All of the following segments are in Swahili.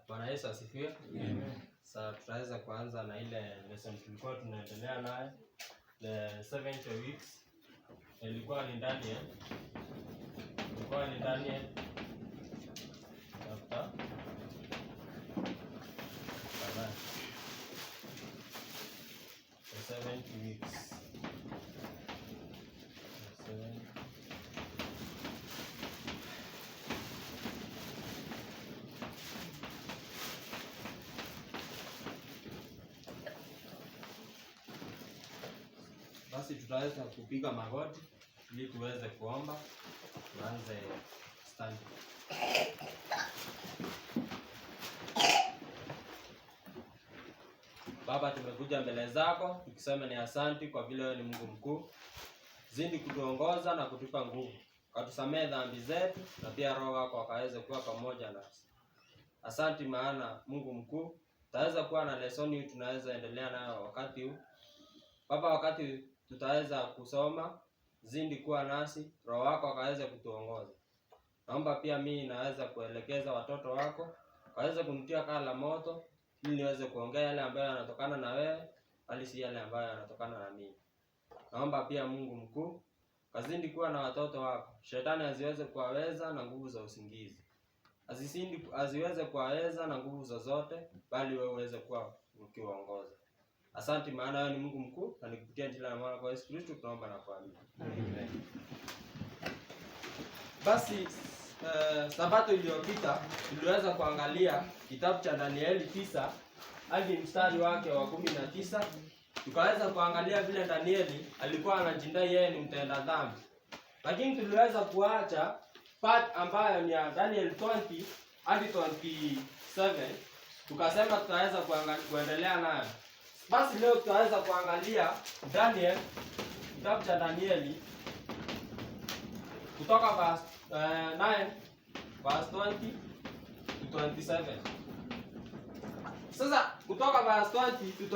Bwana Yesu asifiwe. Amen. Sasa tutaweza kuanza na ile lesson tulikuwa tunaendelea nayo, the 70 weeks. Ilikuwa ni Daniel. Chapter 70 weeks. Basi tutaweza kupiga magoti ili tuweze kuomba. Tuanze stand. Baba, tumekuja mbele zako tukisema ni asante kwa vile wewe ni Mungu mkuu. Zidi kutuongoza na kutupa nguvu. Katusamee dhambi zetu na pia Roho wako akaweze kuwa pamoja nasi. Asante maana Mungu mkuu, tutaweza kuwa na lesson hii tunaweza endelea nayo wakati huu. Baba, wakati tutaweza kusoma, zidi kuwa nasi, Roho wako akaweze kutuongoza. Naomba pia mimi naweza kuelekeza watoto wako, waweze kunitia kaa la moto ili niweze kuongea yale ambayo yanatokana na wewe, bali si yale ambayo yanatokana na mimi. Naomba pia Mungu mkuu, kazidi kuwa na watoto wako. Shetani asiweze kuwaweza na nguvu za usingizi. Asiweze kuwaweza na nguvu zozote, bali wewe uweze kuwa ukiwaongoza. Asante maana wewe ni Mungu mkuu, na nikupitia jina la mwana kwa Yesu Kristo tunaomba na kuamini. Amen. Basi Sabato iliyopita tuliweza kuangalia kitabu cha Danieli 9 hadi mstari wake wa 19. Tukaweza kuangalia vile Danieli alikuwa anajidai yeye ni mtenda dhambi. Lakini tuliweza kuacha part ambayo ni ya Daniel 20 hadi 27. Tukasema tutaweza kuendelea nayo. Basi leo tutaweza kuangalia Daniel, kitabu cha Danieli kutoka verse 9 verse 20 to 27. Sasa kutoka verse 20 to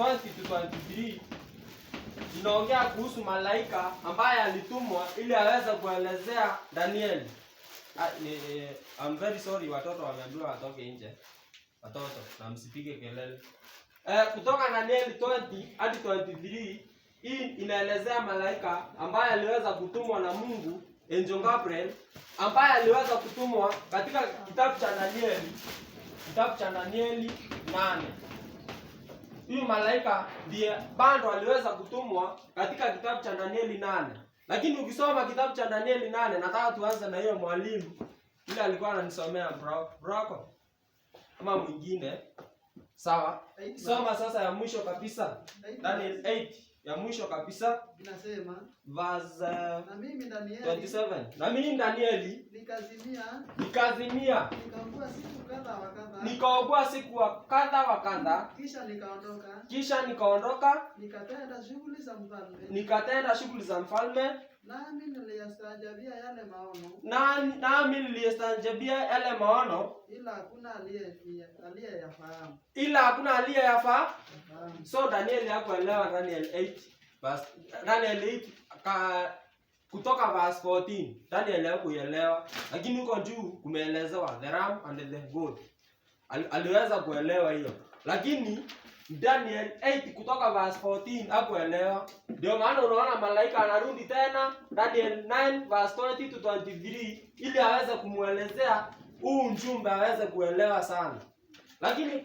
23 inaongea kuhusu malaika ambaye alitumwa ili aweze kuelezea Danieli. I'm very sorry, watoto wameambiwa watoke nje. Watoto, na msipige kelele. Kutoka Danieli 20 hadi 23, hii inaelezea malaika ambaye aliweza kutumwa na Mungu, Angel Gabriel, ambaye aliweza kutumwa katika kitabu cha Danieli 8. Huyu malaika ndiye bado aliweza kutumwa katika kitabu cha Danieli 8. Lakini ukisoma kitabu cha Danieli 8, nataka tuanze na hiyo mwalimu ile alikuwa ananisomea broko ama mwingine. Sawa? Soma sasa ya mwisho kabisa. Daniel 8 ya mwisho kabisa inasema verse na mimi Danieli 27. Na mimi Danieli nikazimia nikaugua siku kadha wa kadha, kisha nikaondoka nikatenda shughuli za mfalme, nami niliyastaajabia yale maono, ila hakuna aliyeyafahamu. So Danieli hakuelewa Daniel 8 verse Daniel 8 kutoka verse 14. Daniel hakuelewa, lakini huko juu kumeelezewa the ram and the goat. Aliweza kuelewa hiyo. Lakini Daniel 8 kutoka verse 14 hakuelewa. Ndio maana unaona malaika anarudi tena Daniel 9 verse 20 to 23 ili aweze kumuelezea huu mjumbe aweze kuelewa sana. Lakini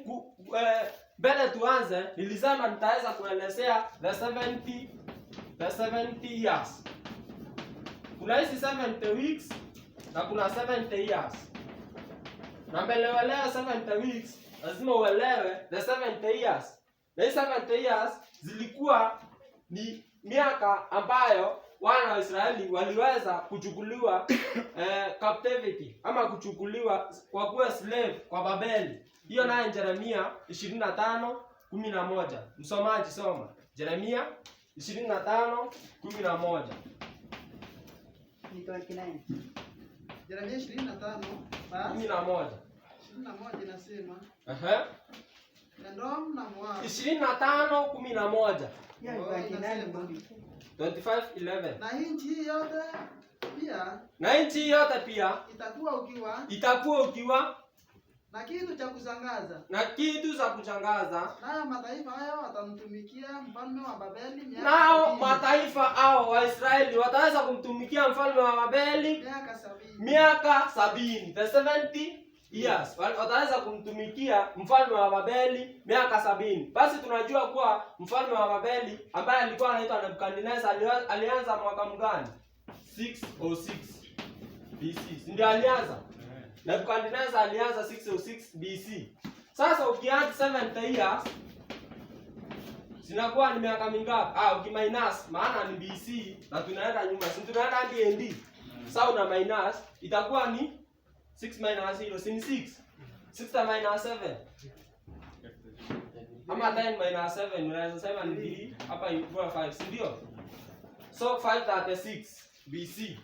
mbele tuanze, nilisema nitaweza kuelezea the 70 years. Kuna hizi 70 weeks na kuna 70 years. Na mbele uelewe 70 weeks, lazima uelewe the 70 years. Na hizi 70 years zilikuwa ni miaka ambayo wana wa Israeli waliweza kuchukuliwa captivity ama kuchukuliwa kwa kuwa slave kwa Babeli. Hiyo naye Yeremia 25:11. Msomaji soma. Yeremia 25:11. Yeremia 25:11 inasema 25:11. 25:11. na nchi yote pia, na nchi yote pia itakuwa ukiwa na kitu cha kushangaza. Nayo mataifa hayo watamtumikia mfalme wa Babeli mataifa hao Waisraeli wataweza kumtumikia mfalme wa Babeli miaka 70. The 70 years. Wataweza kumtumikia mfalme wa Babeli miaka 70. Basi tunajua kuwa mfalme wa Babeli ambaye alikuwa anaitwa Nebukadneza alianza mwaka mgani? 606 BC. Ndio alianza. Nebukadneza alianza 606 BC. Sasa ukiadd 70 years zinakuwa ni miaka mingapi? Ukiminus maana ni BC na tunaenda nyuma. Si tunaenda hadi AD. Sasa una minus itakuwa ni 6 minus 0 si 6. 6 minus 7. Ama 10 minus 7 unaweza sema ni 3 hapa ilikuwa 5, si ndio? So 536 BC.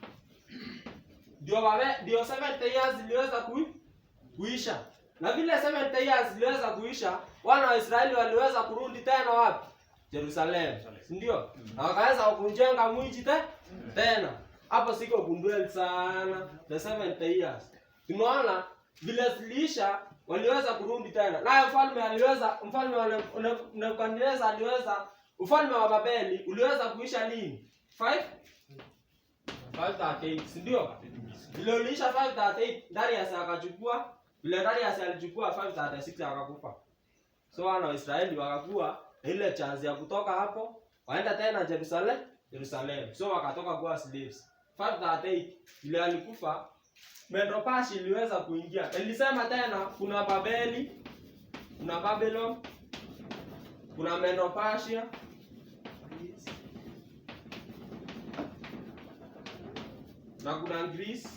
Ndio 70 years ziliweza kuisha. Na vile 70 years ziliweza kuisha, wana wa Israeli waliweza kurudi tena wapi? Jerusalem. Si ndio? Na wakaweza kujenga mji tena. Hapo siko gundwel sana. The 70 years. Tunaona vile ziliisha waliweza kurudi tena. Naye mfalme wa Nebukadneza aliweza, ufalme wa Babeli uliweza kuisha lini? 538, si ndio? Vile uliisha 538, Darius akachukua, vile Darius alichukua 536 akakufa. So wana wa Israeli wakakuwa ile chance ya kutoka hapo waenda tena Jerusalem. So wakatoka kuwa slaves. 538 vile alikufa, Medo-Persia iliweza kuingia. Nilisema tena kuna Babeli, kuna Babylon, kuna Medo-Persia, na kuna Greece,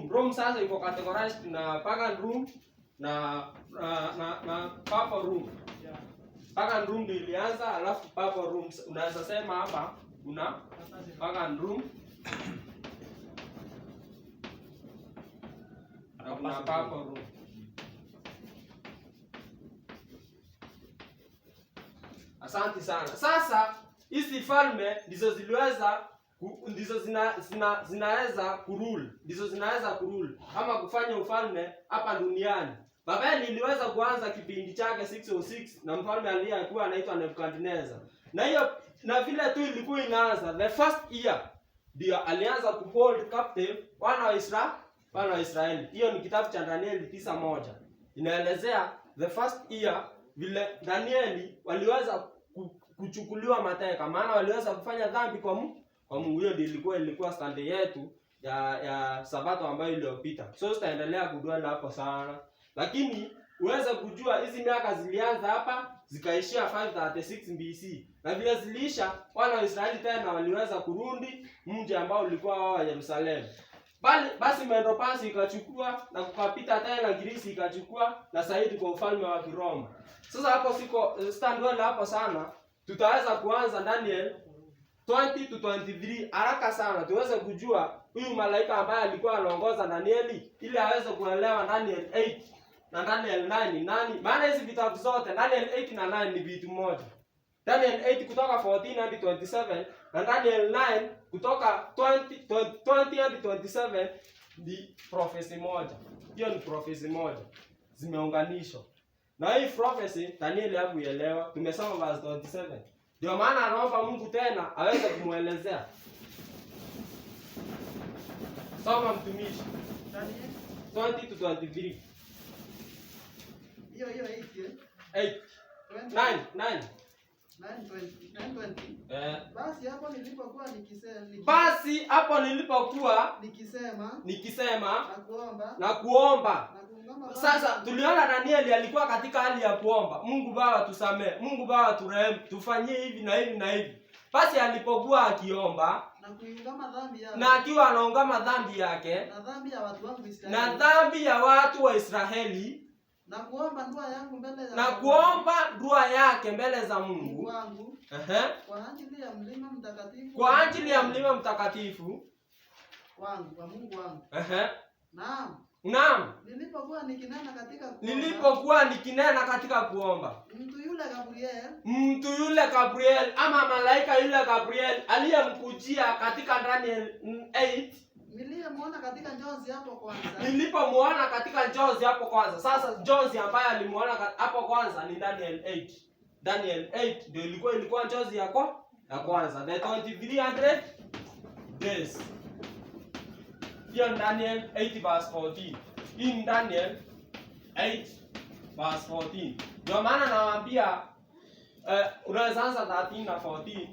Rome sasa iko categorized na pagan Rome na papal Rome. Pagan Rome ndio ilianza, alafu papal Rome. Unaweza sema hapa kuna pagan Rome na kuna papal Rome. Asante sana. Sasa hizi falme ndizo ziliweza zinaweza kurule ama kufanya ufalme hapa duniani. Babeli iliweza kuanza kipindi chake 606 na mfalme aliyekuwa anaitwa Nebukadneza. Na vile tu ilikuwa inaanza, the first year ndio alianza kuhold captive wana wa Israeli. Hiyo ni kitabu cha Danieli 9:1. Inaelezea the first year vile Danieli waliweza kuchukuliwa mateka, maana waliweza kufanya dhambi kwa Mungu. Hiyo ndio ilikuwa stand yetu ya Sabato ambayo iliyopita. So tutaendelea kudwala hapo sana. Lakini uweze kujua hizi miaka zilianza hapa zikaishia 536 BC. Na vile ziliisha wana wa Israeli tena waliweza kurudi mji ambao ulikuwa wa Yerusalemu. Basi Medo-Persia ikachukua na kukapita tena Greece ikachukua na zaidi kwa ufalme wa Kiroma. Sasa hapo stand hapo sana. Tutaweza kuanza Daniel 20 to 23 haraka sana tuweze kujua huyu malaika ambaye alikuwa anaongoza Danieli ili aweze kuelewa Daniel 8 na Daniel 9 ni nani. Maana hizi vitabu zote Daniel 8 na 9 ni vitu moja. Daniel 8 kutoka 14 hadi 27 na Daniel 9 kutoka 20 hadi 27 ni prophecy moja. Hiyo ni prophecy moja. Zimeunganishwa. Na hii prophecy Daniel hakuelewa. Tumesoma verse 27. Ndio maana anaomba Mungu tena aweze kumuelezea. Soma mtumishi. 20 to 23. Hiyo 8. 9. 9:20. Basi hapo nilipokuwa nikisema na kuomba. Sasa tuliona Danieli alikuwa katika hali ya kuomba. Mungu Baba tusamee, Mungu Baba turehemu, tufanyie hivi na hivi na hivi. Basi alipokuwa akiomba na akiwa anaungama dhambi yake na dhambi ya watu wa Israeli na kuomba dua yake mbele za Mungu kwa ajili ya mlima mtakatifu wangu, kwa Mungu wangu. Naam. Naam. Nilipokuwa nikinena katika kuomba. Nilipokuwa nikinena katika kuomba. Mtu yule Gabriel ama malaika yule Gabriel aliyemkujia katika Daniel 8. Nilimuona katika njozi hapo kwanza. Nilipomuona katika njozi hapo kwanza. Sasa njozi ambaye alimuona hapo kwanza ni Daniel 8. Daniel 8 ndio ilikuwa njozi ya kwanza. The 2300 days. Here in Daniel 8 verse 14. In Daniel 8 verse 14. Ndio maana nawaambia unaweza anza 13 na 14.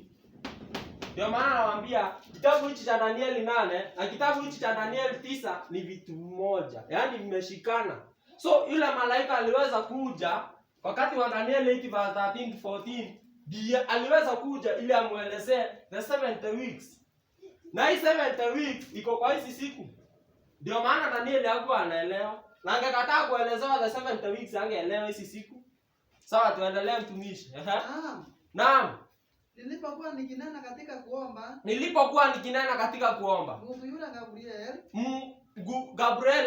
Ndio maana nawaambia kitabu hichi cha Danieli 8 na kitabu hichi cha Danieli 9 ni vitu moja. Yaani vimeshikana. So yule malaika aliweza kuja wakati wa Danieli 8 verse 13 to 14, ndiye aliweza kuja ili amuelezee the 70 weeks. Na hii 70 weeks iko kwa hizi siku. Ndio maana Danieli hakuwa anaelewa. Na angekataa kuelezewa the 70 weeks angeelewa hizi siku. Sawa, tuendelee mtumishi. Naam. Nilipokuwa nikinena katika kuomba. Mtu yule Gabriel. Gabriel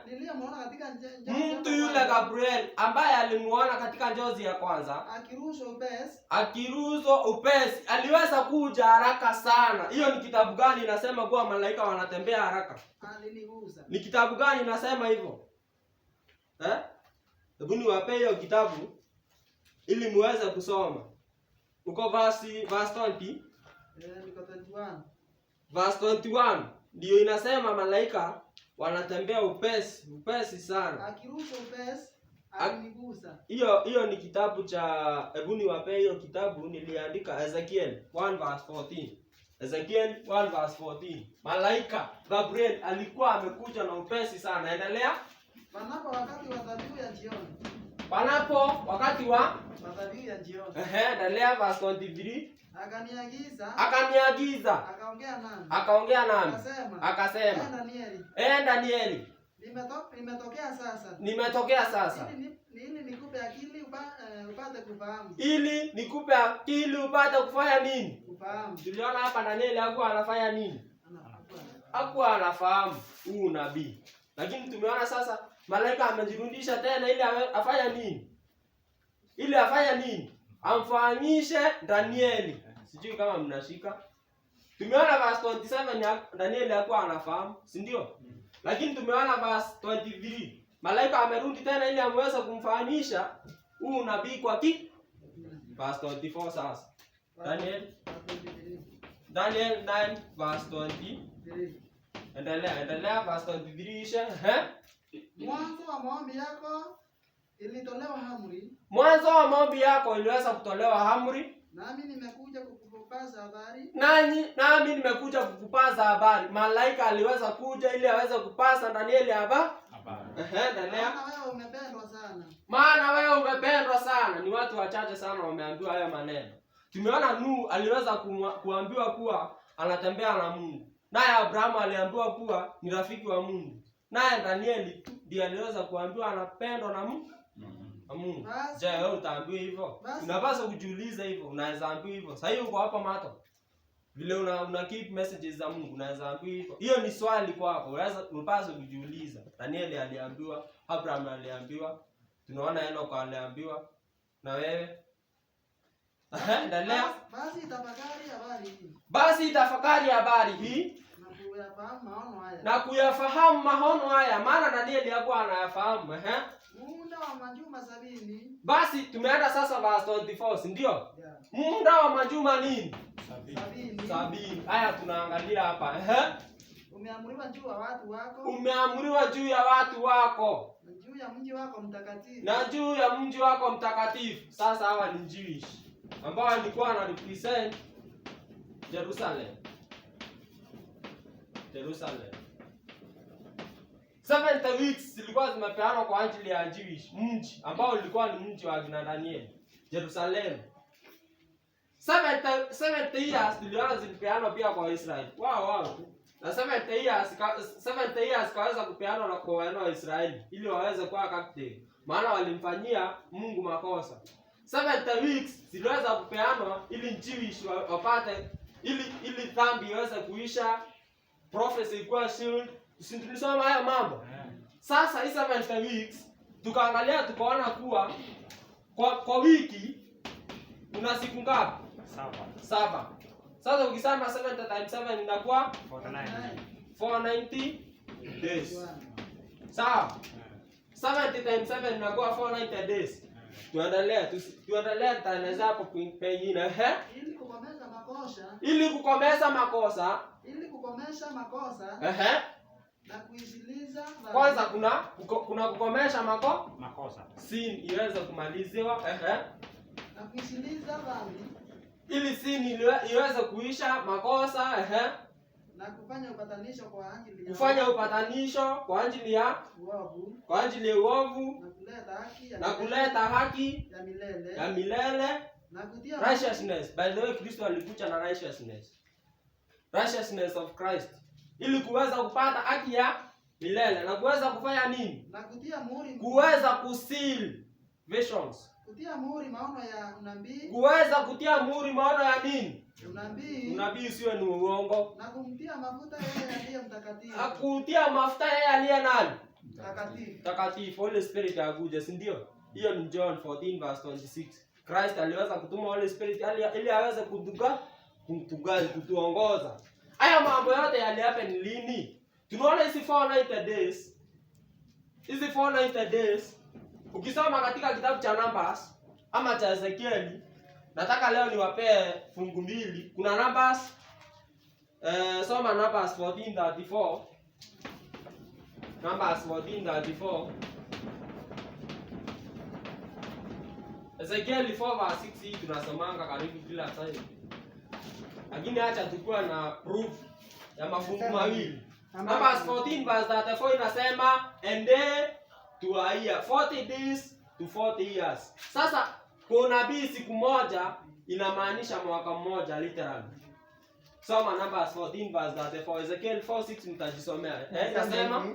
niliyemuona katika njozi. Mtu yule Gabriel ambaye alimuona katika njozi ya kwanza. Akiruhusu upesi. Aliweza kuja haraka sana. Hiyo ni kitabu gani inasema kuwa malaika wanatembea haraka? Alinigusa. Ni kitabu gani inasema hivyo? Hebu niwape hiyo kitabu ili muweze kusoma. Uko verse 20. Niko 21. Verse 21 ndio inasema malaika wanatembea upesi sana. Akiruhusu upesi alinigusa. Hiyo ni kitabu cha, hebu niwape hiyo kitabu niliandika Ezekiel 1 verse 14. Ezekiel 1 verse 14. Malaika Gabriel alikuwa amekuja na upesi sana. Endelea. Panapo wakati wa dhabihu ya jioni. Panapo wakati wa dhabihu ya jioni. Endelea verse 23. Akaniagiza. Akaongea nami. Akasema. Danieli. Nimetokea sasa. Ili nikupe akili upate kufahamu. Ili nikupe akili upate kufanya nini? Kufahamu. Tuliona hapa Danieli hakuwa anafanya nini? Hakuwa anafahamu huu nabii. Lakini tumeona sasa malaika amejirudisha tena ili afanya nini? Ili afanya nini? Amfahamishe Danieli. Sijui kama mnashika. Tumeona verse 27 Danieli hakuwa anafahamu, si ndio? Lakini tumeona verse 23. Malaika amerudi tena ili amweze kumfahamisha huu nabii kwa verse 24 sasa. Daniel 9 verse 23. Endelea verse 23 isha. Mwanzo wa maombi yako ilitolewa amri. Mwanzo wa maombi yako iliweza kutolewa amri. Nami nimekuja kukupaza habari. Nami nimekuja kukupaza habari. Malaika aliweza kuja ili aweze kupasa Danieli habari. Endelea. Maana wewe umependwa sana. Ni watu wachache sana wameambiwa hayo maneno. Tumeona Nuhu aliweza kuambiwa kuwa anatembea na Mungu. Naye Abrahamu aliambiwa kuwa ni rafiki wa Mungu. Naye Danieli ndiye aliweza kuambiwa anapendwa na Mungu. Je, wewe utaambiwa hivyo? Unapaswa kujiuliza hivyo. Unaweza ambiwa hivyo. Sasa hiyo uko hapa mato. Vile una keep messages za Mungu, unaweza ambiwa hivyo. Hiyo ni swali kwako. Unapaswa kujiuliza. Danieli aliambiwa, Abraham aliambiwa, tunaona Enoch aliambiwa, na wewe? Endelea. Basi tafakari habari hii. Na kuyafahamu maono haya. Maana Danieli hakuwa anayafahamu. Muda wa majuma 70. Basi tumeenda sasa verse 24, si ndio? Yeah. Muda wa majuma nini? 70. Haya tunaangalia hapa. Umeamriwa juu ya watu wako. Umeamriwa juu ya watu wako. Na juu ya mji wako mtakatifu. Na juu ya mji wako mtakatifu. Sasa hawa ni Jewish ambao walikuwa wana represent Jerusalem. 70 weeks zilikuwa zimepeanwa kwa ajili ya Jewish, mji ambao ulikuwa ni mji wa kina Danieli, Jerusalem. 70 years tuliona zilipeanwa pia kwa Israeli. Wao. Na 70 years kaweza kupeanwa na kwa wana wa Israeli ili waweze kuwa captive. Maana walimfanyia Mungu makosa. 70 weeks ziliweza kupeanwa ili Jewish wapate ili dhambi iweze kuisha, prophecy kuwa shield, Si tulisoma haya mambo? Sasa hii 70 weeks tukaangalia tukaona kuwa kwa wiki kuna siku ngapi? 7. Sasa ukisema 70 times 7 inakuwa 490 days. Sawa? 70 times 7 inakuwa 490 days. Tuendelea tutaeleza hapo pengine Ili kukomesha makosa. Na kuisiliza kwanza kuna kukomesha makosa. Sin iweze kumaliziwa. Na kuisiliza dhambi. Ili sin iweze kuisha makosa. Na kufanya upatanisho kwa ajili ya uovu. Na kuleta haki ya milele. Righteousness. By the way, Kristo alikuja na righteousness of Christ. Ili kuweza kupata haki ya milele na kuweza kufanya nini? Na kutia muhuri, kuweza kuseal visions. Kutia muhuri maono ya unabii. Kuweza kutia muhuri maono ya nini? Unabii sio ni uongo. Na kumtia mafuta yeye aliye mtakatifu. Akutia mafuta yeye aliye nani? Mtakatifu. Holy Spirit akuja, si ndio? Hiyo ni John 14 verse 26. Christ aliweza kutuma Holy Spirit ili aweze kutuongoza. Haya mambo yote yalihappen lini? Tunaona hizi 490 days. Hizi 490 days ukisoma katika kitabu cha Numbers ama cha Ezekiel, nataka leo niwapee fungu mbili. Kuna Numbers soma Numbers 14:34. Numbers 14:34. Ezekiel 4:6 hii tunasomanga karibu kila time. Lakini acha tukua na proof ya mafungu mawili. Numbers 14:34 inasema and day to a year, 40 days to 40 years. Sasa kwa nabii siku moja inamaanisha mwaka mmoja literally. Soma Numbers 14:34. Ezekiel 4:6 nitajisomea. Inasema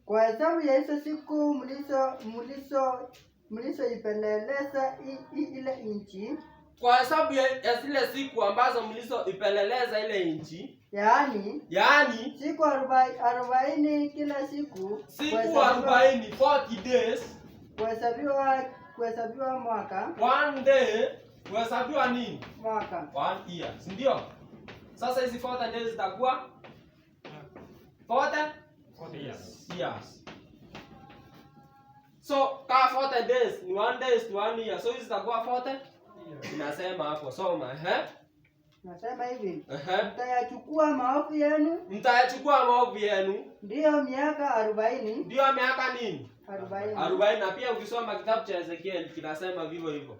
kwa hesabu ya hizo siku mlizoipeleleza ile nchi. Kwa hesabu ya zile siku ambazo mlizoipeleleza ile nchi. Yaani siku 40 kila siku. Siku 40, 40 days. Kuhesabiwa mwaka. One day kuhesabiwa nini? Mwaka. 1 year. Si ndio? Sasa hizi 40 days zitakuwa 40 years. So ka 40 days ni 1 days to 1 year. So hizi zitakuwa 40. Inasema hapo soma nasema hivi. Mtayachukua maovu yenu. Ndio miaka 40. Ndio miaka nini? 40. Na pia ukisoma kitabu cha Ezekiel kinasema vivyo hivyo.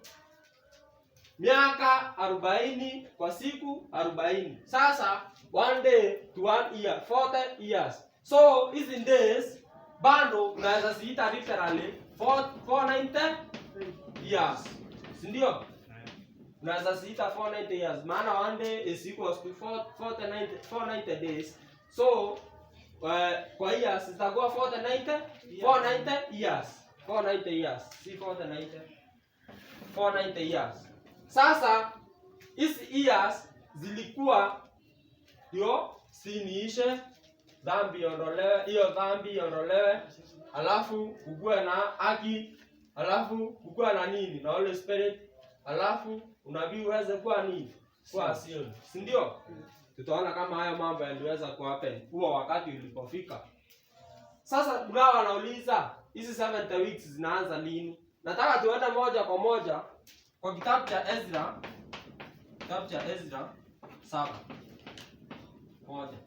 Miaka 40 kwa siku 40. Sasa 1 day to 1 year, 40 years. So hizi days bado unaweza ziita literally 490 years. Si ndio? Unaweza ziita 490 years. Maana 1 day is equals to 490 days. So kwa years zitakuwa 490 years. 490 years. Si 490 years. Sasa hizi years zilikuwa ndio siniishe, dhambi ondolewe, hiyo dhambi ondolewe, alafu kukue na haki, alafu kukue na nini? Na Holy Spirit, alafu unabii uweze kuwa nini? Kuwa sealed. Si ndio? Tutaona kama haya mambo yaliweza kuhappen huo wakati ulipofika. Sasa kuna wanauliza hizi 70 weeks zinaanza lini? Nataka tuende moja kwa moja kwa kitabu cha Ezra. Kitabu cha Ezra 7. Moja.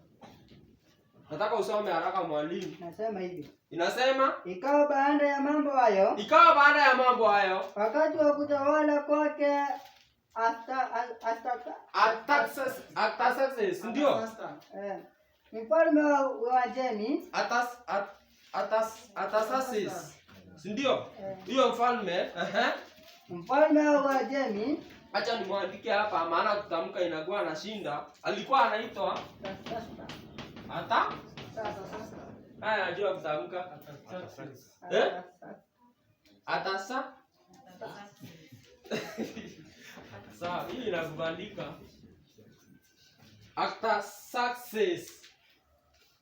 Nataka usome haraka mwalimu. Nasema hivi. Inasema ikawa baada ya mambo hayo. Wakati wa kutawala kwake Artaxerxes, ndio? Mfalme wa Uajemi. Artaxerxes. Ndio? Hiyo mfalme, Mfalme wa Uajemi. Acha nimwandike hapa maana kutamka inakuwa na shinda. Alikuwa anaitwa haya najua kutamka. Atasa. Sawa, hii inakubandika. Artaxerxes.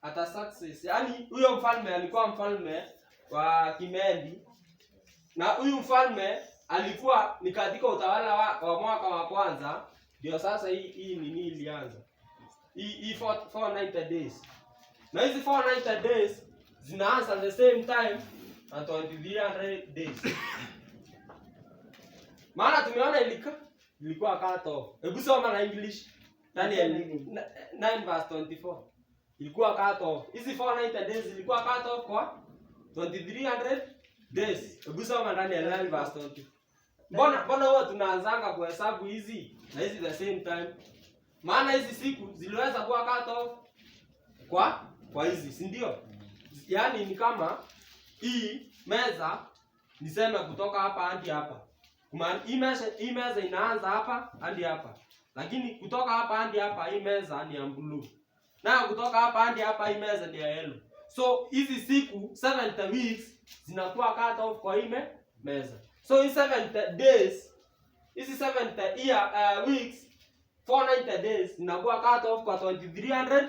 Artaxerxes. Yaani huyo mfalme alikuwa mfalme wa Kimendi. Na huyu mfalme alikuwa ni katika utawala wa mwaka wa kwanza, ndio sasa hii nini ilianza. Hii 490 days. Na hizi 490 days zinaanza the same time na 2300 days. Maana tumeona ilikuwa cut off. Hebu soma na English. Daniel 9 verse 24. Ilikuwa cut off. Hizi 490 days ilikuwa cut off kwa 2300 days. Hebu soma Daniel 9 verse 20. Mbona huwa tunaanzanga kuhesabu hizi na hizi the same time? Maana hizi siku ziliweza kuwa cut off kwa hizi, si ndio? Yaani ni kama hii meza niseme kutoka hapa hadi hapa. Hii meza inaanza hapa hadi hapa. Lakini kutoka hapa hadi hapa hii meza ni ya blue. Na kutoka hapa hadi hapa hii meza ni ya yellow. So hizi siku 70 weeks zinakuwa cut off kwa hii meza. So hii 70 days, hizi 70 weeks, 490 days zinakuwa cut off kwa 2300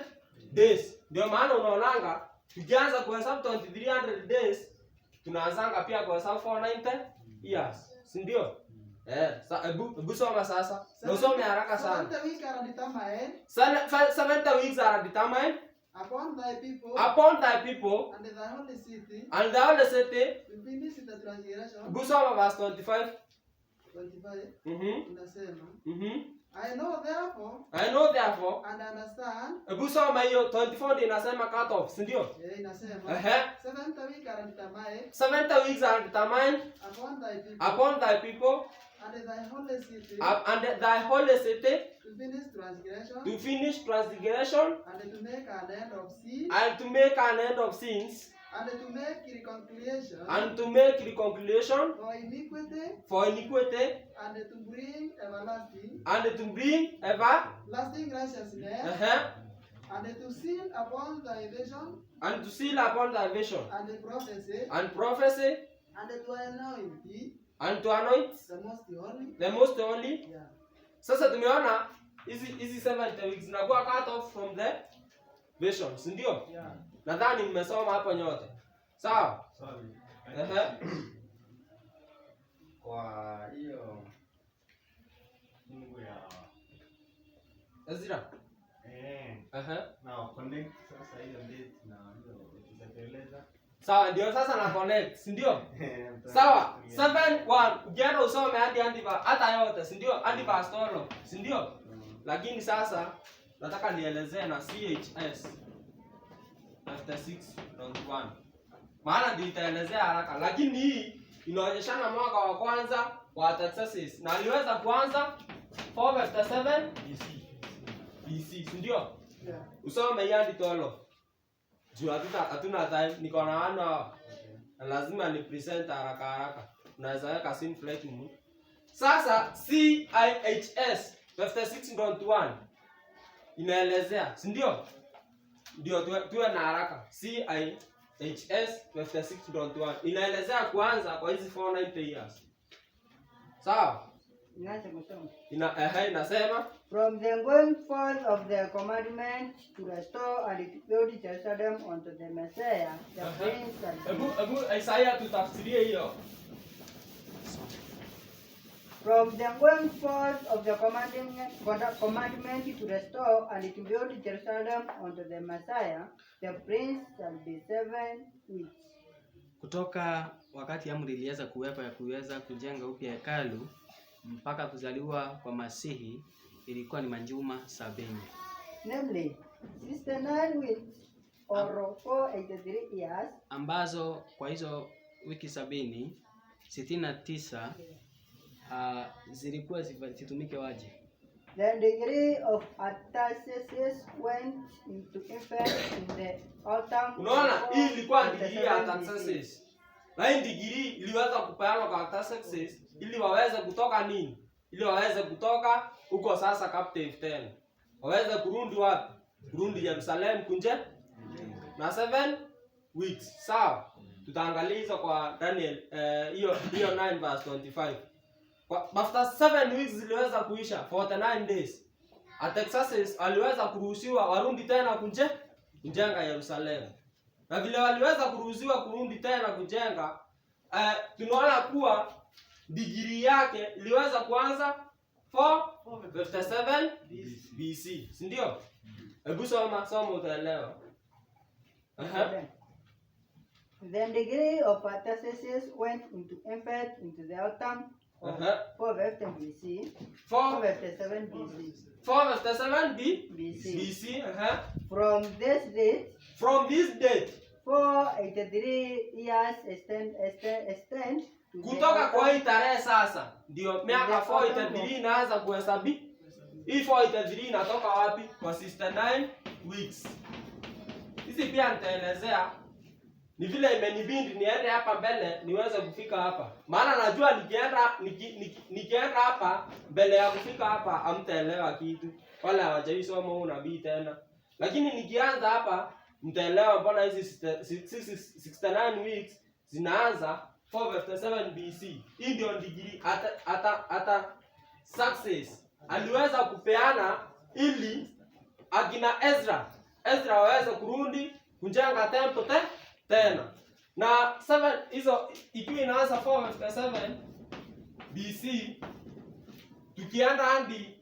days. Ndio maana unaonanga tukianza kuhesabu 2300 days tunaanzanga pia kuhesabu 490 years. Si ndio? Hebu soma sasa. Na usome haraka sana. 70 weeks are determined. 70 weeks are determined Upon thy people and thy holy city to finish the transgression. Hebu soma verse 25. 25 unasema I know therefore and understand. Hebu soma hiyo 24 ndio inasema cut off, si ndio? Inasema 70 weeks are determined. 70 weeks are determined upon thy people and thy holy city to finish transgression and to make an end of sin and to make reconciliation for iniquity and to bring everlasting righteousness and to seal upon thy vision and prophecy and to anoint the most holy. Yeah. Sasa tumeona hizi 70 weeks zinakuwa cut off from the vision, si ndio? Yeah. Nadhani mmesoma hapo nyote. Sawa? Sorry. Kwa hiyo Mungu ya Ezra. Na connect sasa hiyo date na hiyo tutateleza. Sawa, ndio sasa na connect, si ndio? Sawa. 7:1 ukienda usome hadi hata yote, si ndio? Hadi pastoral, si ndio? Lakini sasa nataka nielezee na CHS 56.1. Maana ndio itaelezea haraka, lakini hii inaonyeshana mwaka wa kwanza wa Artaxerxes na aliweza kuanza 457 BC, si ndio? Yeah. Usome hadi 12. Juu hatuna time, niko na wana lazima ni present haraka. Unaweza weka scene flight mu. Sasa CIHS 56.1 inaelezea, si ndio? Ndio tuwe na haraka. CIHS 56.1 inaelezea kuanza kwa hizi 490 years. Sawa? Inasema from the going forth of the commandment to restore and to build Jerusalem unto the Messiah, the Prince and Ebu Isaiah tutafsirie hiyo. from the going forth of the commandment to restore and to build Jerusalem unto the Messiah, the Prince shall be 7 weeks. Kutoka wakati amri iliweza kuwepo ya kuweza kujenga upya hekalu mpaka kuzaliwa kwa Masihi ilikuwa ni majuma 70. Namely 69 weeks or 483 years, ambazo kwa hizo wiki 69 zilikuwa zitumike waje. The degree of Artaxerxes went into effect in the autumn. Unaona, hii ilikuwa degree ya Artaxerxes. Na hii degree iliweza kupeanwa kwa Artaxerxes ili waweze kutoka nini? Ili waweze kutoka huko sasa captive tena. Waweze kurudi wapi? Kurudi Yerusalem kunje na 7 weeks. Sawa? Tutaangalia hizo kwa Daniel hiyo 9 verse 25. After 7 weeks ziliweza kuisha 49 days. Artaxerxes aliweza kuruhusiwa warudi tena kujenga Yerusalemu. Na vile waliweza kuruhusiwa kurudi tena kujenga, tunaona kuwa digrii yake iliweza kuanza 457 BC. Si ndio? Hebu soma utaelewa. The degree of Artaxerxes went into effect into the autumn of 450 BC. 457 BC. 457 BC. BC. From this date, 483 years extend kutoka kwa hii tarehe sasa ndio miaka 483 inaanza kuhesabi. Hii 483 inatoka wapi? Kwa 69 weeks. Hizi pia nitaelezea ni vile imenibindi niende hapa mbele niweze kufika hapa. Maana najua nikienda hapa mbele ya kufika hapa hamtaelewa kitu. Wala hawajaisoma huu nabii tena. Lakini nikianza hapa mtaelewa mbona hizi 69 weeks zinaanza 457 BC. Hii ndio degree ata success aliweza kupeana ili akina Ezra waweze kurudi kujenga temple tena. Na 7 hizo ikiwa inaanza 457 BC tukienda hadi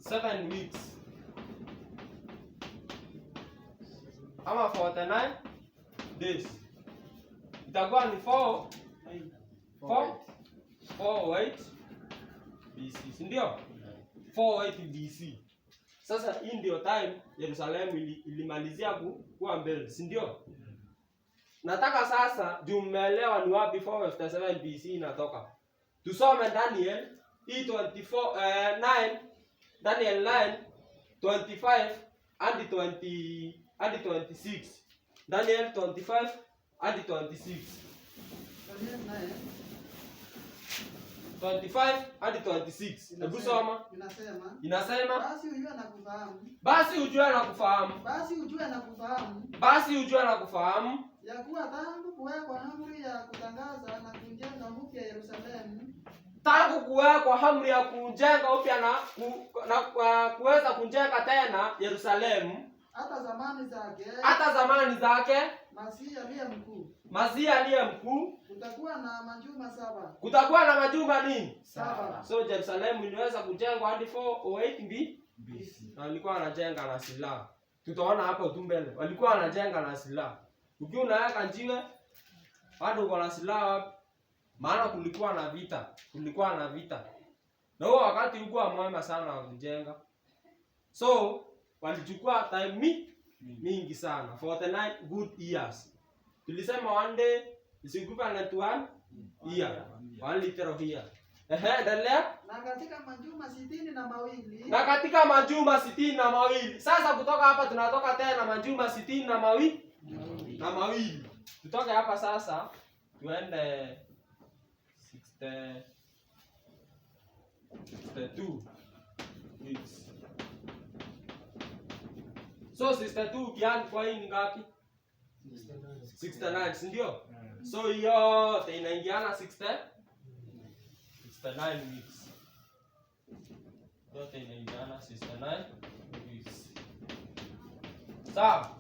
7 weeks ama 49 days itakuwa ni 408 BC, si ndio? 408 BC. Sasa hii ndio time Yerusalemu ilimalizia kuwa mbele, si ndio? Nataka sasa juu mmeelewa ni wapi 457 BC inatoka. Tusome Daniel hii 9 Daniel 9:25 hadi 26. Daniel 25 hadi 26. 25 hadi 26. Hebu soma. Inasema basi ujue na kufahamu ya kuwa tangu kuwekwa amri ya kutangaza na kujenga upya Yerusalemu, tangu kuwekwa amri ya kujenga upya na kuweza kujenga tena Yerusalemu, hata zamani zake Masihi aliye mkuu, kutakuwa na majuma nini? 7. So Yerusalemu iliweza kujengwa hadi 408 BC. Na walikuwa wanajenga na silaha. Tutaona hapo tu mbele. Walikuwa wanajenga na silaha. Ukiwa unaweka njiwe bado uko na silaha, maana kulikuwa na vita. Na huo wakati ulikuwa mwema sana wa kujenga. So walichukua time mingi sana, 49 good years. Tulisema one day is equivalent to 1 year. 1 literal year. Endelea. Na katika majuma 62. Sasa kutoka hapa tunatoka tena majuma 62. Tutoke hapa sasa tuende 62 weeks. So 62 kiasi kwa hii ni ngapi? 69, si ndio? So hiyo inaingiana 69 weeks. Yote inaingiana 69 weeks. Sawa.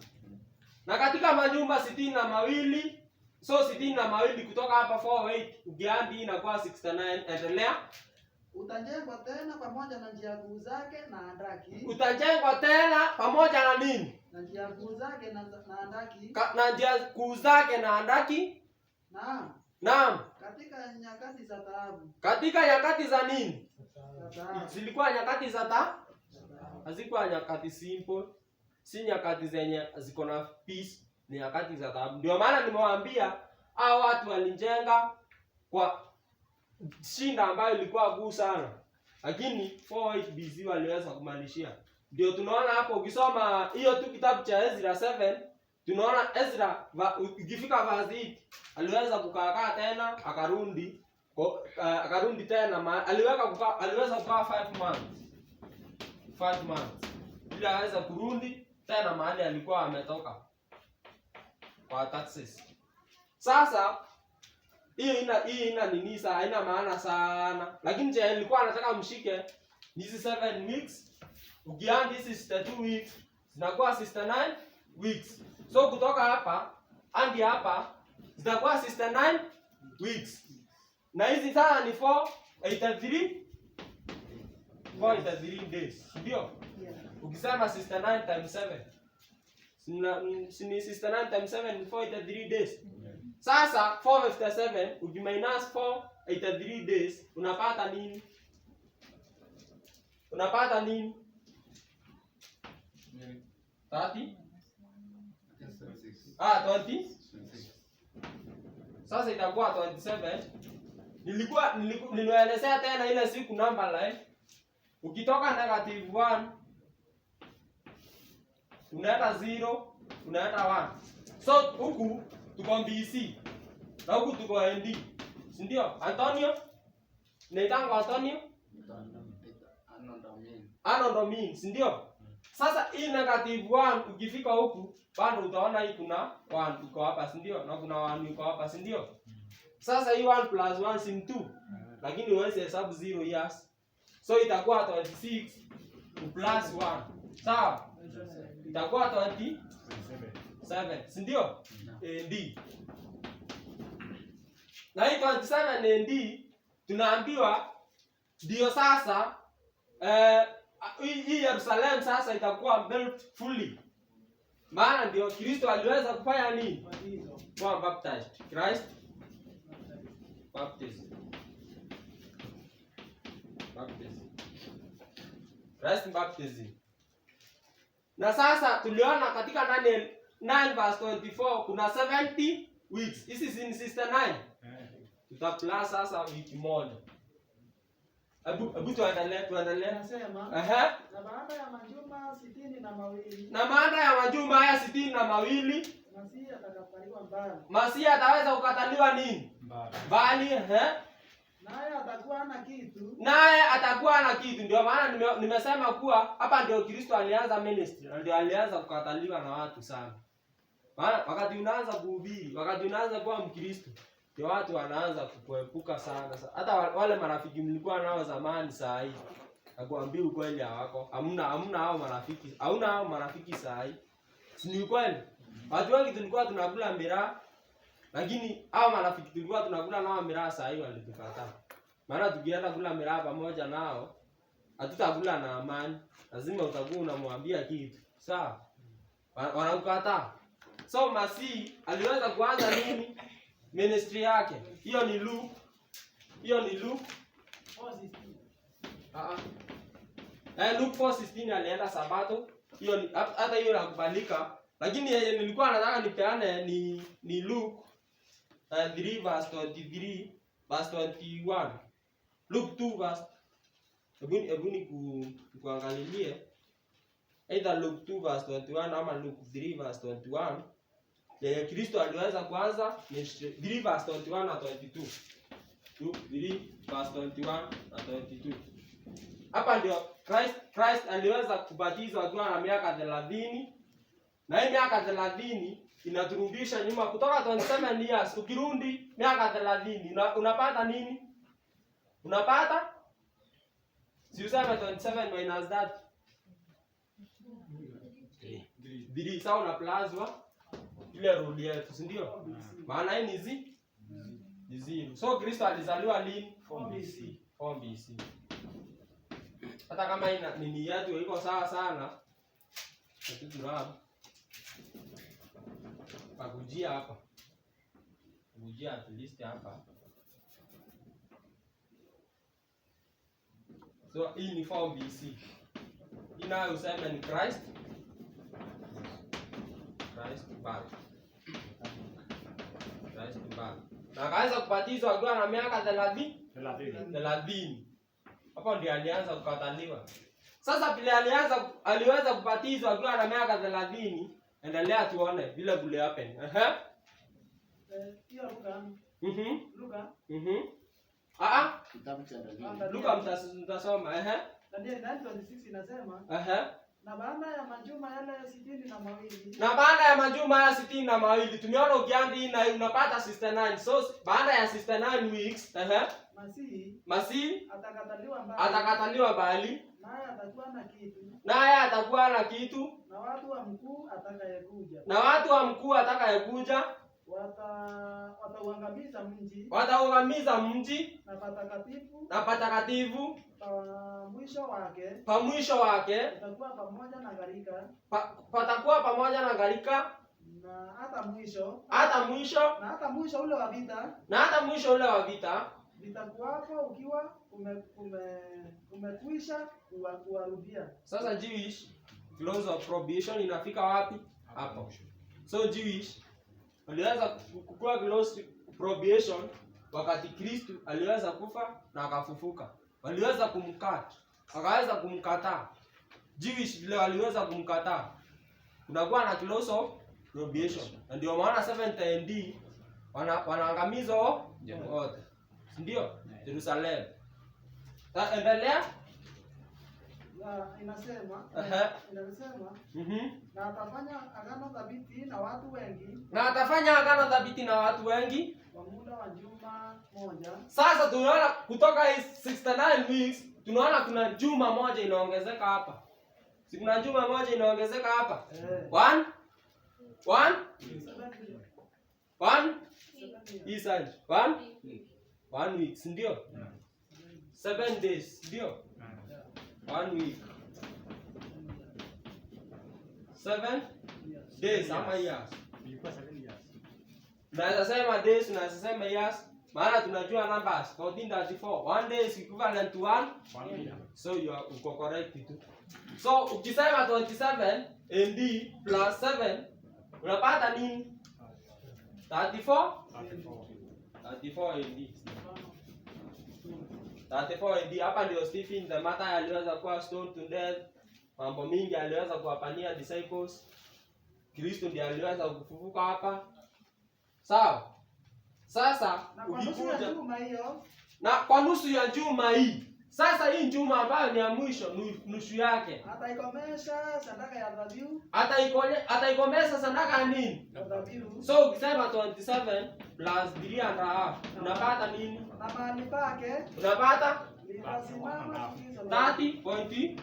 Na katika manyumba 62, so 62 kutoka hapa 408 ukiandi inakuwa 69. Endelea. Utajengwa tena pamoja na njia kuu zake na handaki. Utajengwa tena pamoja na nini? Na njia kuu zake na handaki. Na njia kuu zake na handaki? Naam. Katika nyakati za taabu. Katika nyakati za nini? Taabu. Zilikuwa nyakati za taabu? Hazikuwa nyakati simple. Si nyakati zenye ziko na peace, ni nyakati za taabu. Ndio maana nimewaambia hao watu walijenga kwa shinda ambayo ilikuwa kuu sana. Lakini 408 BC waliweza kumalishia. Ndio tunaona hapo ukisoma hiyo tu kitabu cha Ezra 7, tunaona Ezra ikifika verse 8 aliweza kukaa tena akarudi tena aliweza kukaa 5 months. Ili aweze kurudi tena mahali alikuwa ametoka kwa taxes. Sasa hii ina nini sana, haina maana sana. Lakini je, nilikuwa nataka mshike hizi 7 weeks. Ukiandi hizi 62 weeks zinakuwa 69 weeks. So kutoka hapa hadi hapa zitakuwa 69 weeks. Na hizi sasa ni 483 days. Ndio? Ukisema 69 times 7. Si 69 times 7 ni 483 days. Sasa 457 ukiminus 483 days unapata nini? Unapata nini? 30? 20? Sasa itakuwa 27. Nilielezea tena ile siku number line. Ukitoka -1 unaenda 0, unaenda 1. So huku tuko BC na huku tuko ND. Si ndio? Antonio? Naitanga Antonio? Ano mean, si ndio? Sasa hii -1 ukifika huku bado utaona hii kuna 1 iko hapa, si ndio? Na kuna 1 iko hapa, si ndio? Sasa hii 1 plus 1 si 2. Lakini uweze hesabu 0 years. So itakuwa 26 plus 1. Sawa? Itakuwa 27. Si ndio? ND. Na hii 27 ND tunaambiwa ndio sasa hii Yerusalemu sasa itakuwa built fully. Maana ndio Kristo aliweza kufanya nini? Kuwa baptized. Christ baptism. Christ baptism. Na sasa tuliona katika Daniel 9 verse 24 kuna 70 weeks. Hizi si 69. Tutaplus sasa wiki moja. Hebu tuendelee. Nasema na baada ya majuma 62 Na baada ya majuma haya 62 Masihi atakataliwa mbali. Masihi ataweza kukataliwa nini? Mbali. Naye atakuwa na kitu. Ndio maana nimesema kuwa hapa ndio Kristo alianza ministry, ndio alianza kukataliwa na watu sana. Maana wakati unaanza kuhubiri, wakati unaanza kuwa Mkristo, ndio watu wanaanza kukuepuka sana. Hata wale marafiki mlikuwa nao zamani saa hii, nakwambia ukweli hawako. Hamna hao marafiki. Hauna hao marafiki saa hii. Si ni ukweli? Watu wengi tulikuwa tunakula miraa, lakini hao marafiki tulikuwa tunakula nao miraa saa hii walitukataa. Maana tukienda kula miraa pamoja nao, hatutakula na amani. Lazima utakuwa unamwambia kitu. Sawa? Wanakukataa. So Masihi aliweza kuanza nini? Ministry yake. Hiyo ni Luke 4:16 alienda Sabato. Hiyo ni hata hiyo inakubalika. Lakini nilikuwa nataka nipeane ni Luke 3 verse 23 verse 21. Luke 2 verse kuangalilie either Luke 2 verse 21 ama Luke 3 verse 21. Yeye Kristo aliweza kuanza 3 verse 21 na 22. 3 verse 21 na 22. Hapa ndio Christ aliweza kubatizwa akiwa na miaka 30. Na hii miaka 30 inaturudisha nyuma kutoka 27 years. Ukirudi miaka 30 unapata nini? Unapata? Si useme 27 minus that. 3. Sawa na plazwa ile rudi yetu, si ndio? Maana hii ni zero. So Kristo alizaliwa lini? 4 BC. Hata kama ina nini yetu iko sawa sana. Tuturabu. Pakujia hapa. Pakujia at least hapa. So hii ni 4 BC. Ina useme ni Christ back. Na akaanza kubatizwa akiwa na miaka 30. Hapo ndio alianza kukataliwa. Sasa vile aliweza kubatizwa akiwa na miaka 30, endelea tuone vile kule happen. Hiyo Luka. Kitabu cha Luka mtasoma. Daniel 9:26 inasema na baada ya majuma yale 62. Na baada ya majuma ya 62 tumeona ukiandi na unapata 69. So baada ya 69 weeks Masihi atakataliwa mbali naye atakuwa na kitu, naye atakuwa na kitu, na watu wa mkuu atakayekuja na watu wa mkuu atakayekuja watauangamiza mji wataangamiza mji na patakatifu na patakatifu pa mwisho wake patakuwa pamoja na gharika, patakuwa pamoja na gharika, na hata mwisho ule wa vita, na hata mwisho ule wa vita vitakuwapo ukiwa umekwisha kuwarudia. Sasa Jewish close of prohibition inafika wapi? Hapo. So Jewish aliweza kukua close prohibition wakati Kristo aliweza kufa na akafufuka. Waliweza kumkata, wakaweza kumkataa. Jewish vile waliweza kumkataa, kunakuwa na close of prohibition. Na ndio maana 70 AD wanaangamizwa wote. Ndio Jerusalem. Endelea. Inasema na atafanya agano thabiti na watu wengi, na atafanya agano thabiti na watu wengi kwa muda wa juma moja. Sasa tunaona kutoka 69 weeks tunaona kuna juma moja inaongezeka hapa. Si kuna juma moja inaongezeka hapa? One week, ndio? 7 days, ndio? 1 week. 7 days ama years. Ilikuwa 7 years. Tunaweza sema days, tunaweza sema years. Maana tunajua numbers 1434. 1 day is equivalent to 1 year. So you are correct tu. So ukisema 27 AD plus 7 unapata nini? 34 AD. 34 AD. Hapa ndio Stephen the martyr aliweza kuwa stoned to death. Mambo mingi aliweza kuwapania disciples. Kristo ndiye aliweza kufufuka hapa. Sawa? Sasa ukikuja na kwa nusu ya juma hii. Sasa hii juma ambayo ni ya mwisho nusu yake. Ataikomesha sadaka ya dhabihu. Ataikomesha sadaka ya nini? So ukisema 27 plus 3.5 unapata nini? Na mahali pake unapata litasimama 30.5.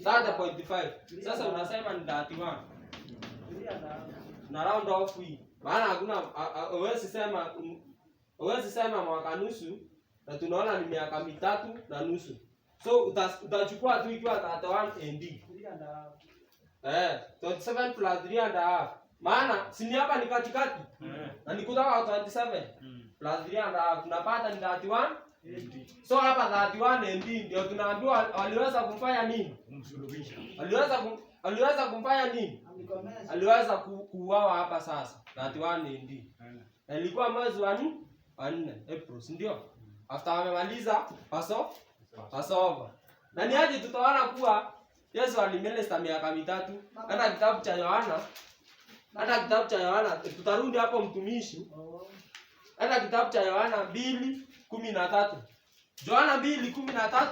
30.5. Sasa unasema ni 31. Na round off hii. Maana hakuna huwezi sema mwaka nusu na tunaona ni miaka 3.5. So utachukua tu ikiwa 31 AD. 27 plus 3.5. Maana si ni hapa ni katikati. Na ni kutoka 27 plus 3.5 tunapata ni 31 AD. So hapa 31 AD ndio tunaambiwa waliweza kumfanya nini? Kumsulubisha. Aliweza kumfanya nini? Aliweza kuuawa hapa sasa 31 AD. Na ilikuwa mwezi wa 4 April, ndio? After wamemaliza Passover. Na ni aje tutaona kuwa Yesu aliminister miaka 3. Hata kitabu cha Yohana tutarudi hapo mtumishi. Hata kitabu cha Yohana 2:13. Yohana 2:13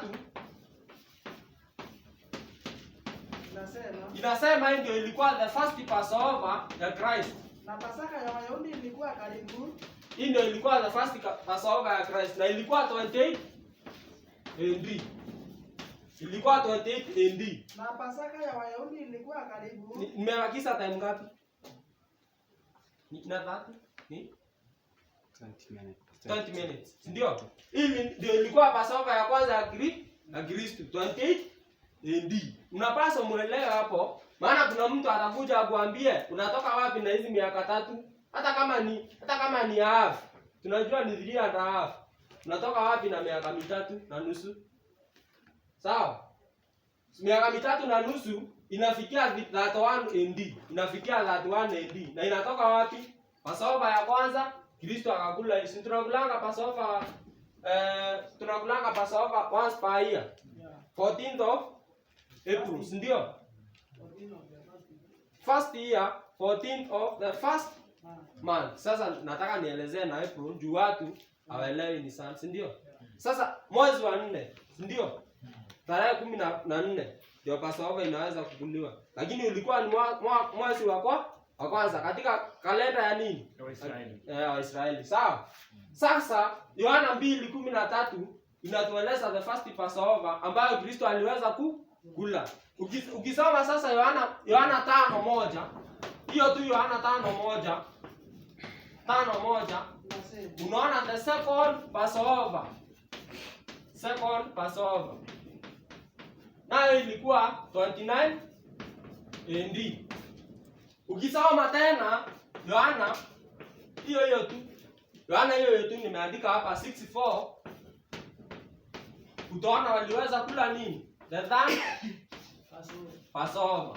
inasema hii ndio ilikuwa the first Passover ya Christ. Na Pasaka ya Wayahudi ilikuwa karibu. Hii ndio ilikuwa the first Passover ya Christ na ilikuwa 28 AD. Ilikuwa 28 AD. Na Pasaka ya Wayahudi ilikuwa karibu. Nimebakisha time ngapi? Na 30? Ni 20 minutes. Ndio. Hii ndio ilikuwa Passover ya kwanza ya Kristo 28 AD. Unapaswa muelewe hapo. Maana kuna mtu atakuja akuambie unatoka wapi na hizi miaka 3? Hata kama ni half. Tunajua ni 3.5. Unatoka wapi na miaka 3.5? Sawa? Miaka 3.5 inafikia 31 AD. Inafikia 31 AD. Na inatoka wapi? Passover ya kwanza Kristo akakula. Sisi tunakulanga Passover once per year. 14th of April, ndio? First year, 14th of the first month. Sasa nataka nielezee na April juu watu hawaelewi ni sana, ndio? Sasa mwezi wa 4, ndio? Tarehe 14 ndio Passover inaweza kukuliwa. Lakini ulikuwa ni mwezi wa kwanza katika kalenda ya nini? Waisraeli. Waisraeli. Sawa? Sasa Yohana 2:13 inatueleza the first Passover ambayo Kristo aliweza kula. Ukisoma sasa Yohana 5:1, hiyo tu Yohana 5:1 unaona the second Passover. Second Passover. Nayo ilikuwa 29 AD. Ukisoma tena Yohana hiyo tu. Yohana hiyo tu nimeandika hapa 6:4. Utaona waliweza kula nini? The third Passover.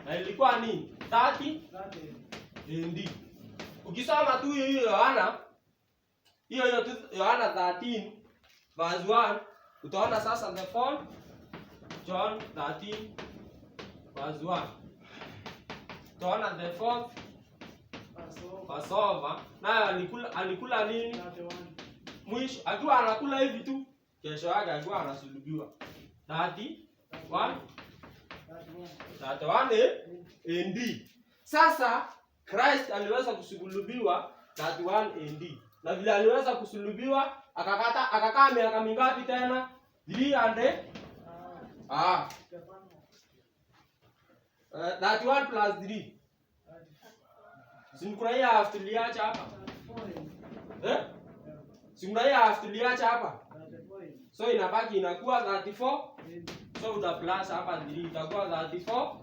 Na ilikuwa nini? 30 AD. Ukisoma tu hiyo Yohana tu Yohana 13 verse 1, utaona sasa the fourth John 13 verse 1. Utaona the fourth Passover. Naye alikula nini? Mwisho akiwa anakula hivi tu, kesho yake alikuwa anasulubiwa. 31 AD. Sasa Christ aliweza kusulubiwa 31 AD. Na vile aliweza kusulubiwa akakaa miaka mingapi tena? 300 31 plus 3. Simkurahia half tuliacha hapa. Simkurahia half tuliacha hapa. So inabaki inakuwa 34. So uta plus hapa 3 itakuwa 34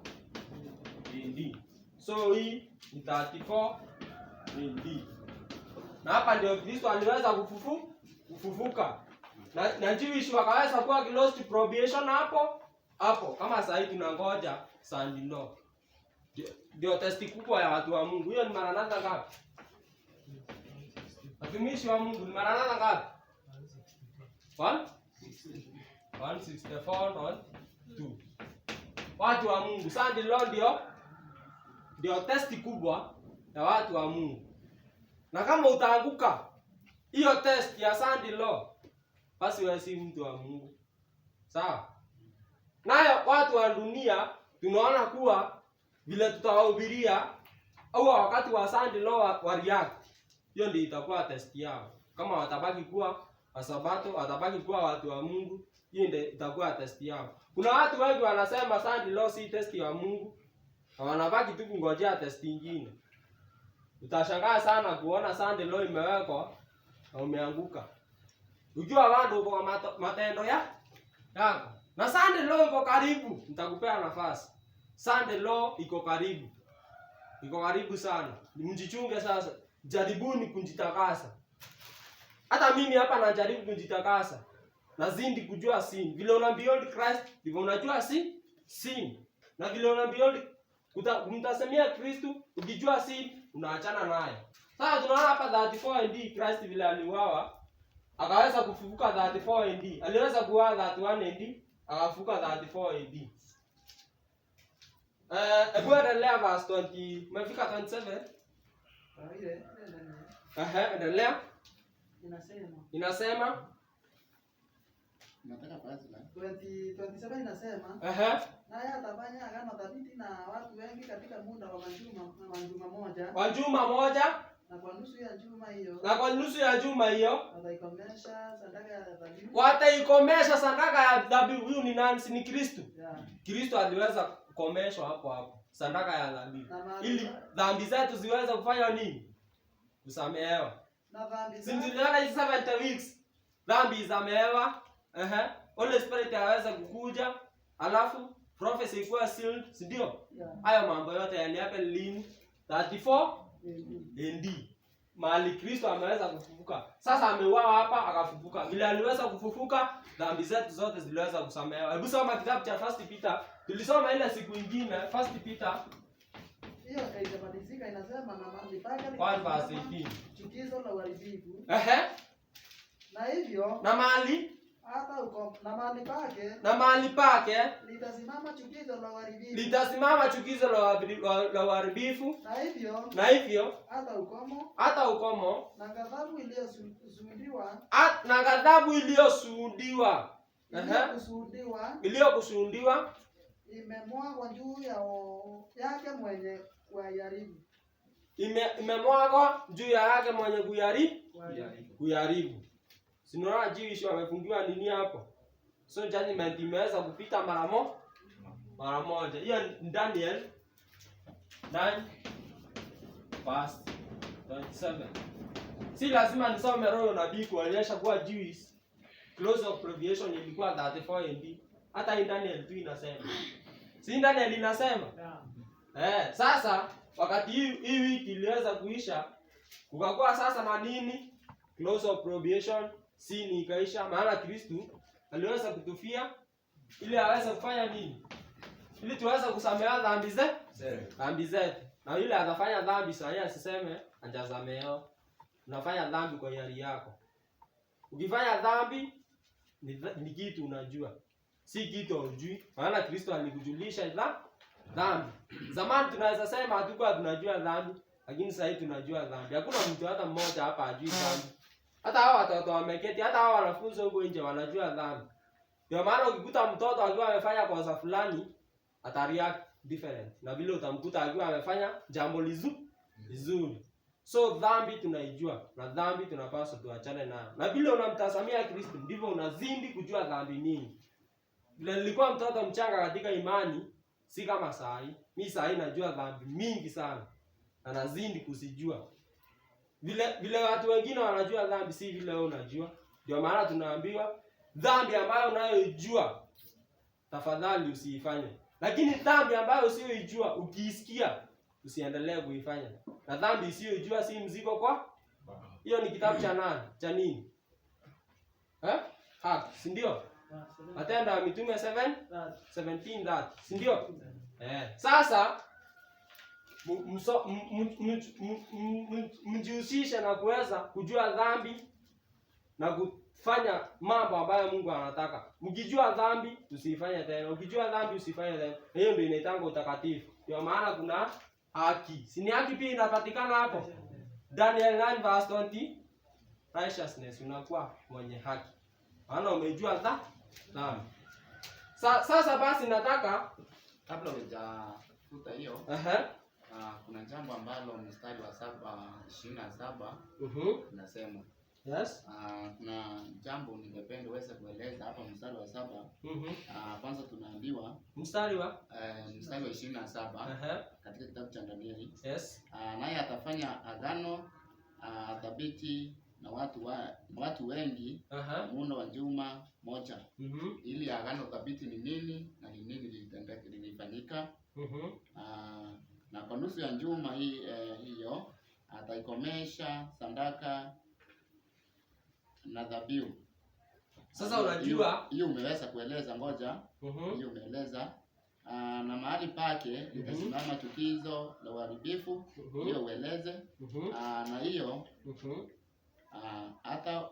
AD. So hii ni 34 AD. Na hapa ndio Kristo aliweza kufufuka. Na Jewish wakaweza kuwa close to probation hapo kama sasa hivi tunangoja Sunday law. Ndio testi kubwa ya watu wa Mungu. Hiyo ni Maranatha ngapi? Watumishi wa Mungu ni Maranatha ngapi? 164 not 2. Watu wa Mungu, Sunday law ndio testi kubwa ya watu wa Mungu. Na kama utaanguka hiyo test ya Sunday law, basi wewe si mtu wa Mungu. Sawa? Nayo watu wa dunia tunaona kuwa vile tutawahubiria au wakati wa Sunday law wa react, hiyo ndio itakuwa test yao. Kama watabaki kuwa wasabato, watabaki kuwa watu wa Mungu, hiyo ndio itakuwa test yao. Kuna watu wengi wanasema Sunday law si test ya Mungu, na wanabaki tu kungojea test nyingine. Utashangaa sana kuona Sunday law imewekwa na umeanguka. Ujua bado uko kwa matendo yako. Na Sunday law iko karibu, nitakupea nafasi. Sunday law iko karibu. Iko karibu sana. Mjichunge sasa. Jaribuni kujitakasa. Hata mimi hapa najaribu kujitakasa. Nazidi kujua sin. Vile una beyond Christ, ndivyo unajua sin. Na vile una beyond kumtasemia Kristo, ukijua sin, unaachana naye. Sasa tunaona hapa 34 AD Christ vile aliuawa, akaweza kufufuka 34 AD. Aliweza kuuawa 31 AD, akafufuka 34 AD. Hebu endelea verse 20. Umefika 27? Endelea. Inasema nataka basi la 27 inasema naye atafanya agano thabiti na watu wengi katika muda wa majuma moja. Kwa juma moja. Na kwa nusu ya juma hiyo. Wataikomesha sadaka ya dhabihu. Wataikomesha sadaka ya dhabihu. Huyu ni nani? Ni Kristo. Yeah. Kristo aliweza kukomeshwa hapo. Sadaka ya dhabihu. Ili dhambi zetu ziweze kufanya nini? Kusamehewa. Na dhambi zetu. Sintuliana hizi 7 weeks. Dhambi zamehewa. Holy Spirit aweza kukuja. Alafu prophecy ikuwa sealed, si ndio? Hayo mambo yote yalihappen lini? 34 AD. Mahali Kristo ameweza kufufuka. Sasa ameuawa hapa akafufuka. Vile aliweza kufufuka, dhambi zetu zote ziliweza kusamehewa. Hebu soma kitabu cha 1 Peter. Tulisoma ile siku nyingine 1 Peter. Hiyo haijamalizika, inasema na mahali pake 1:18. Chukizo la uharibifu. Na hivyo na mahali hata uko na mahali pake litasimama chukizo la uharibifu. Litasimama chukizo la uharibifu. Na hivyo hata ukomo na ghadhabu iliyokusudiwa imemwagwa juu yake mwenye kuiharibu. Imemwagwa juu ya yake mwenye kuiharibu. Si unaona Jewish wamefungiwa nini hapo? So judgment imeweza kupita mara moja. Hiyo ni Daniel 9 verse 27. Si lazima nisome roho nabii kuonyesha kuwa Jewish close of probation ilikuwa 34 AD. Hata in Daniel 2 inasema. Si Daniel inasema? Sasa wakati hii wiki iliweza kuisha, kukakuwa sasa na nini? Close of probation, sin ikaisha, maana Kristo aliweza kutufia ili aweze kufanya nini? Ili tuweze kusamehewa dhambi zetu. Na yule atafanya dhambi sasa asiseme hajasamehewa. Unafanya dhambi kwa hiari yako. Ukifanya dhambi ni kitu unajua. Si kitu hujui. Maana Kristo alikujulisha dhambi. Zamani tunaweza sema hatukuwa tunajua dhambi, lakini sasa hivi tunajua dhambi. Hakuna mtu hata mmoja hapa hajui dhambi. Hata hao watoto wameketi, hata hao wanafunzi huko nje wanajua dhambi. Ndio maana ukikuta mtoto akiwa amefanya kosa fulani, atareact different. Na vile utamkuta akiwa amefanya jambo lizuri. So dhambi tunaijua, na dhambi tunapaswa tuachane nayo. Na vile unamtazamia Kristo, ndivyo unazidi kujua dhambi nini. Vile nilikuwa mtoto mchanga katika imani, si kama saa hii. Mimi saa hii najua dhambi mingi sana. Na nazidi kuzijua. Vile watu wengine wanajua dhambi si vile wewe unajua. Ndio maana tunaambiwa dhambi ambayo unayoijua tafadhali usiifanye. Lakini dhambi ambayo usiyoijua ukiisikia usiendelee kuifanya. Na dhambi usiyoijua si mzigo kwa. Hiyo ni kitabu cha nani? Cha nini? Si ndio? Matendo ya Mitume 7:17 that. Si ndio? Sasa mjihusishe na kuweza kujua dhambi na kufanya mambo ambayo Mungu anataka. Mkijua dhambi usifanye tena. Ukijua dhambi usifanye tena. Hiyo ndio inaitwa utakatifu. Kwa maana kuna haki. Si ni haki pia inapatikana hapo? Daniel 9 verse 20. Righteousness, unakuwa mwenye haki. Maana umejua dhambi. Sasa basi nataka kabla hujafuta hiyo kuna jambo ambalo mstari wa 7:27 unasema. Yes. Kuna jambo ningependa uweze kueleza hapa mstari wa 7. Kwanza tunaambiwa mstari wa 27 katika kitabu cha Danieli. Yes. Naye atafanya agano thabiti na watu wengi muundo wa juma moja. Ili agano thabiti ni nini na ni nini lilifanyika? Na kwa nusu ya juma hiyo ataikomesha sadaka na dhabihu. Sasa unajua hiyo umeweza kueleza, ngoja. Hiyo umeeleza na mahali pake litasimama chukizo la uharibifu. Hiyo ueleze. Na hiyo hata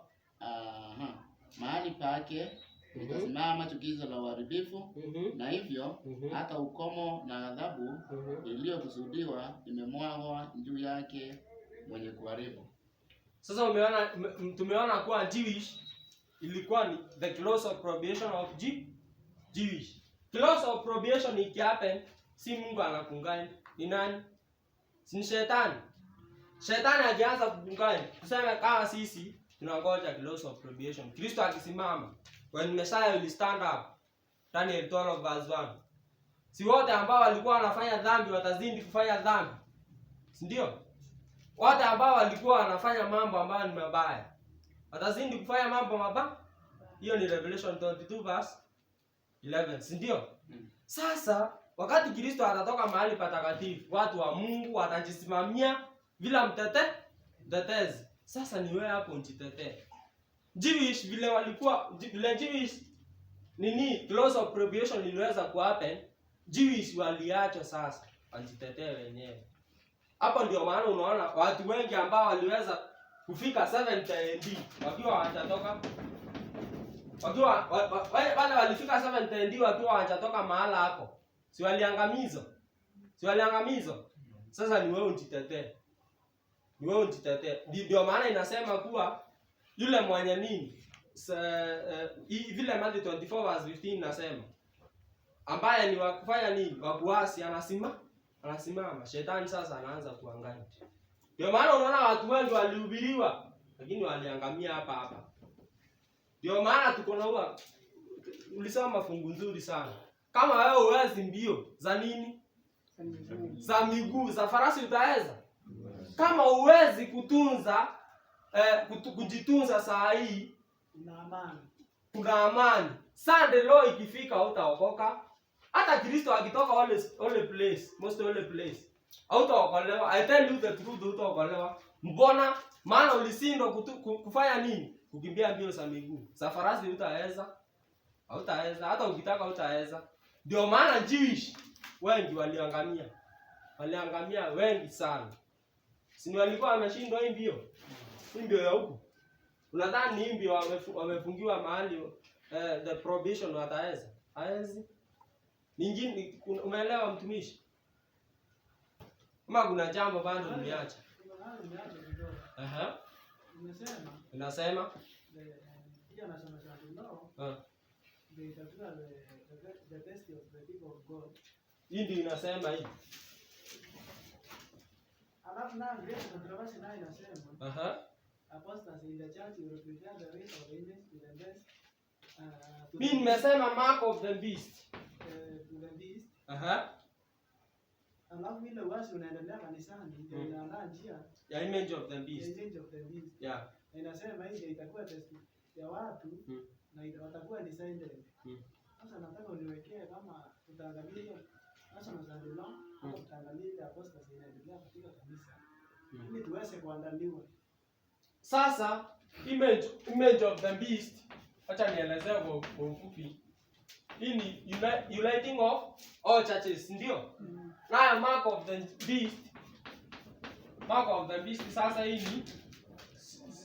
mahali pake litasimama chukizo la uharibifu. Na hivyo hata ukomo na adhabu iliyokusudiwa imemwagwa juu yake mwenye kuharibu. Sasa tumeona kuwa Jewish ilikuwa ni the close of probation of Jewish. Close of probation ikihappen, si Mungu anakungani. Ni nani? Si shetani. Shetani akianza kukungani, tuseme kama sisi tunangoja close of probation. Kristo akisimama, when Messiah will stand up. Daniel 12 verse 1. Si wote ambao walikuwa wanafanya dhambi watazidi kufanya dhambi. Si ndio? Wote ambao walikuwa wanafanya mambo ambayo ni mabaya watazidi kufanya mambo mabaya. Hiyo ni Revelation 22 verse 11, si ndio? Sasa wakati Kristo atatoka mahali patakatifu, watu wa Mungu watajisimamia bila mtetezi. Sasa ni wewe hapo ujitetee. Jewish vile walikuwa Jewish nini close of probation iliweza kuhappen, Jewish waliacha sasa wajitetee wenyewe. Hapo ndio maana unaona watu wengi ambao waliweza kufika 70 AD wakiwa hawajatoka, wale walifika 70 AD wakiwa hawajatoka mahala hapo. Si waliangamizwa? Sasa ni wewe ujitetee. Ndio maana inasema kuwa yule mwenye nini? Vile Mathayo 24 verse 15 inasema ambaye ni wakufanya nini? Wakuasi anasimama. Shetani sasa anaanza kuanganya. Ndio maana unaona watu wengi walihubiriwa lakini waliangamia hapa. Ndio maana tuko na huwa ulisema mafungu nzuri sana. Kama wewe huwezi mbio za nini? Za miguu, za farasi utaweza? Kama huwezi kutunza kujitunza saa hii, kuna amani. Sunday law ikifika utaokoka. Hata Kristo akitoka ole place, most ole place, hautaokolewa. I tell you the truth, hautaokolewa. Mbona? Maana ulishindwa kufanya nini? Kukimbia mbio za miguu. Za farasi utaweza? Hautaweza. Hata ukitaka hautaweza. Ndio maana Jewish wengi waliangamia. Waliangamia wengi sana. Si walikuwa wameshindwa hii mbio? Hii mbio ya huku. Unadhani hii mbio wamefungiwa mahali the prohibition wataweza? Haezi. Ningine umeelewa mtumishi? Kama kuna jambo bado umeacha. Unasema pia nasema no. They tatua the best of the people of God. Hii ndio inasema hivi. Alafu na Grace controversy nayo inasema apostasy in the church will prepare the way of the image to the best. Mimi nimesema mark of the beast. To the beast. Alafu vile uasi unaendelea kanisani ndio inaandaa njia ya image of the beast. The image of the beast. Yeah. Na inasema hii itakuwa test ya watu na watakuwa decided. Sasa nataka uniwekee kama utaangalia national Sunday law au utaangalia apostasy inaendelea katika kanisa ili tuweze kuandaliwa. Sasa image of the beast, acha nielezee kwa ufupi. Hii ni uniting of all churches, ndio? Na mark of the beast. Mark of the beast sasa hii ni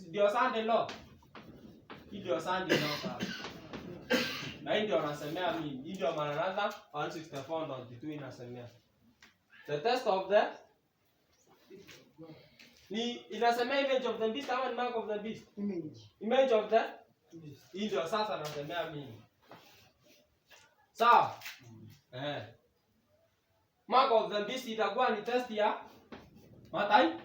ndio Sunday law. Hii ndio Sunday law sasa. Na hii ndio anasemea mimi. Hii ndio Maranatha 164:22 inasemea. The test of the ni inasemea image of the beast ama mark of the beast? Image of the beast. Hii ndio sasa anasemea mimi. Sawa? Mark of the beast itakuwa ni test ya Mathayo